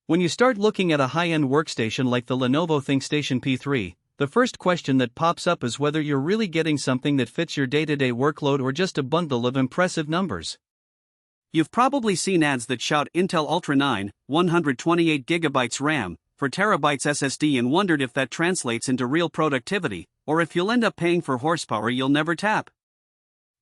When you start looking at a high-end workstation like the Lenovo ThinkStation P3, the first question that pops up is whether you're really getting something that fits your day-to-day workload or just a bundle of impressive numbers. You've probably seen ads that shout Intel Ultra 9, 128GB RAM, for terabytes SSD and wondered if that translates into real productivity, or if you'll end up paying for horsepower you'll never tap.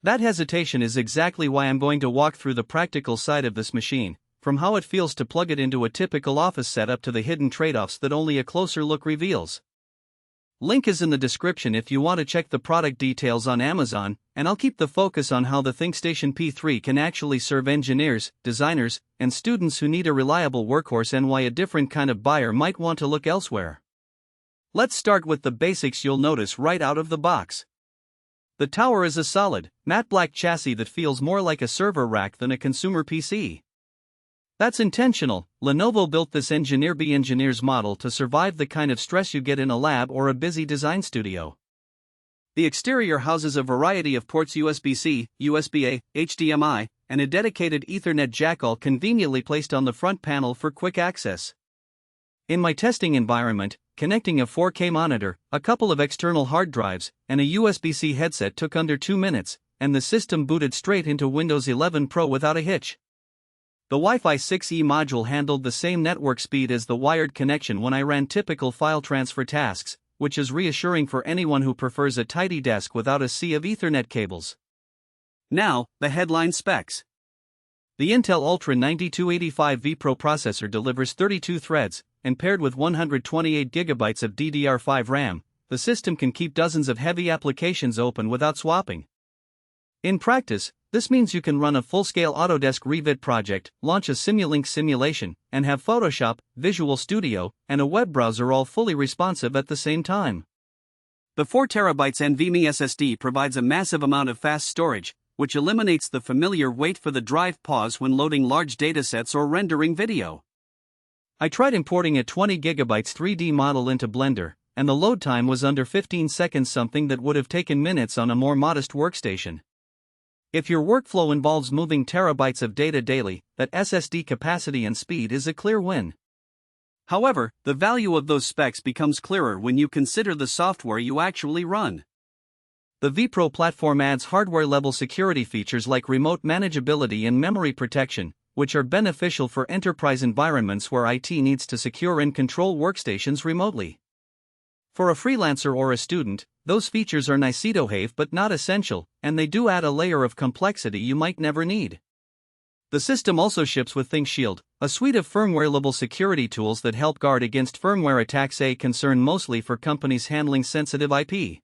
That hesitation is exactly why I'm going to walk through the practical side of this machine, from how it feels to plug it into a typical office setup to the hidden trade-offs that only a closer look reveals. Link is in the description if you want to check the product details on Amazon, and I'll keep the focus on how the ThinkStation P3 can actually serve engineers, designers, and students who need a reliable workhorse and why a different kind of buyer might want to look elsewhere. Let's start with the basics you'll notice right out of the box. The tower is a solid, matte black chassis that feels more like a server rack than a consumer PC. That's intentional. Lenovo built this engineer's model to survive the kind of stress you get in a lab or a busy design studio. The exterior houses a variety of ports: USB-C, USB-A, HDMI, and a dedicated Ethernet jack, all conveniently placed on the front panel for quick access. In my testing environment, connecting a 4K monitor, a couple of external hard drives, and a USB-C headset took under 2 minutes, and the system booted straight into Windows 11 Pro without a hitch. The Wi-Fi 6E module handled the same network speed as the wired connection when I ran typical file transfer tasks, which is reassuring for anyone who prefers a tidy desk without a sea of Ethernet cables. Now, the headline specs. The Intel Ultra 9285 vPro processor delivers 32 threads, and paired with 128GB of DDR5 RAM, the system can keep dozens of heavy applications open without swapping. In practice, this means you can run a full-scale Autodesk Revit project, launch a Simulink simulation, and have Photoshop, Visual Studio, and a web browser all fully responsive at the same time. The 4TB NVMe SSD provides a massive amount of fast storage, which eliminates the familiar wait for the drive pause when loading large datasets or rendering video. I tried importing a 20GB 3D model into Blender, and the load time was under 15 seconds, something that would have taken minutes on a more modest workstation. If your workflow involves moving terabytes of data daily, that SSD capacity and speed is a clear win. However, the value of those specs becomes clearer when you consider the software you actually run. The vPro platform adds hardware-level security features like remote manageability and memory protection, which are beneficial for enterprise environments where IT needs to secure and control workstations remotely. For a freelancer or a student, those features are nice to have but not essential, and they do add a layer of complexity you might never need. The system also ships with ThinkShield, a suite of firmware-level security tools that help guard against firmware attacks, a concern mostly for companies handling sensitive IP.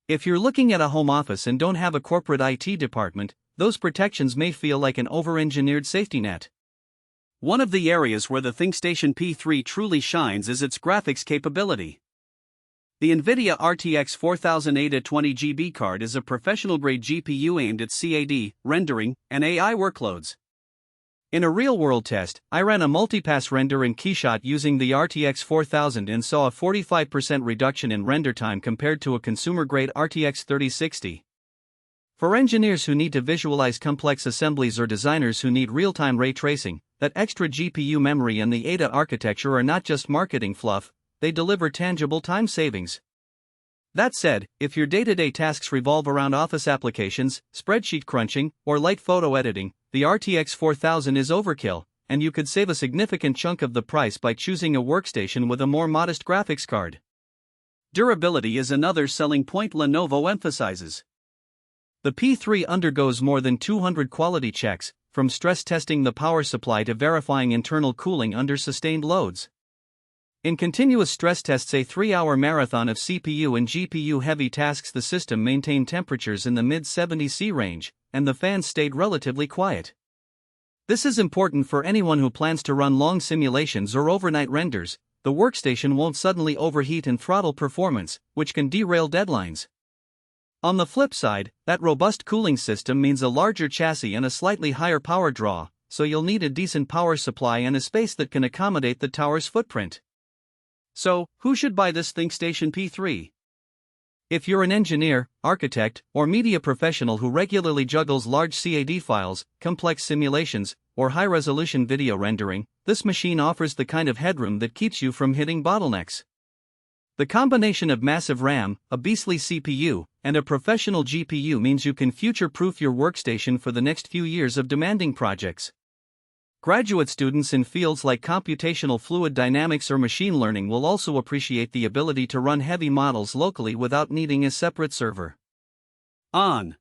If you're looking at a home office and don't have a corporate IT department, those protections may feel like an over-engineered safety net. One of the areas where the ThinkStation P3 truly shines is its graphics capability. The NVIDIA RTX 4080 20GB card is a professional-grade GPU aimed at CAD, rendering, and AI workloads. In a real-world test, I ran a multipass render in Keyshot using the RTX 4000 and saw a 45% reduction in render time compared to a consumer-grade RTX 3060. For engineers who need to visualize complex assemblies or designers who need real-time ray tracing, that extra GPU memory and the ADA architecture are not just marketing fluff, they deliver tangible time savings. That said, if your day-to-day tasks revolve around office applications, spreadsheet crunching, or light photo editing, the RTX 4000 is overkill, and you could save a significant chunk of the price by choosing a workstation with a more modest graphics card. Durability is another selling point Lenovo emphasizes. The P3 undergoes more than 200 quality checks, from stress testing the power supply to verifying internal cooling under sustained loads. In continuous stress tests, a 3-hour marathon of CPU and GPU-heavy tasks, the system maintained temperatures in the mid-70°C range, and the fans stayed relatively quiet. This is important for anyone who plans to run long simulations or overnight renders. The workstation won't suddenly overheat and throttle performance, which can derail deadlines. On the flip side, that robust cooling system means a larger chassis and a slightly higher power draw, so you'll need a decent power supply and a space that can accommodate the tower's footprint. So, who should buy this ThinkStation P3? If you're an engineer, architect, or media professional who regularly juggles large CAD files, complex simulations, or high-resolution video rendering, this machine offers the kind of headroom that keeps you from hitting bottlenecks. The combination of massive RAM, a beastly CPU, and a professional GPU means you can future-proof your workstation for the next few years of demanding projects. Graduate students in fields like computational fluid dynamics or machine learning will also appreciate the ability to run heavy models locally without needing a separate server. On.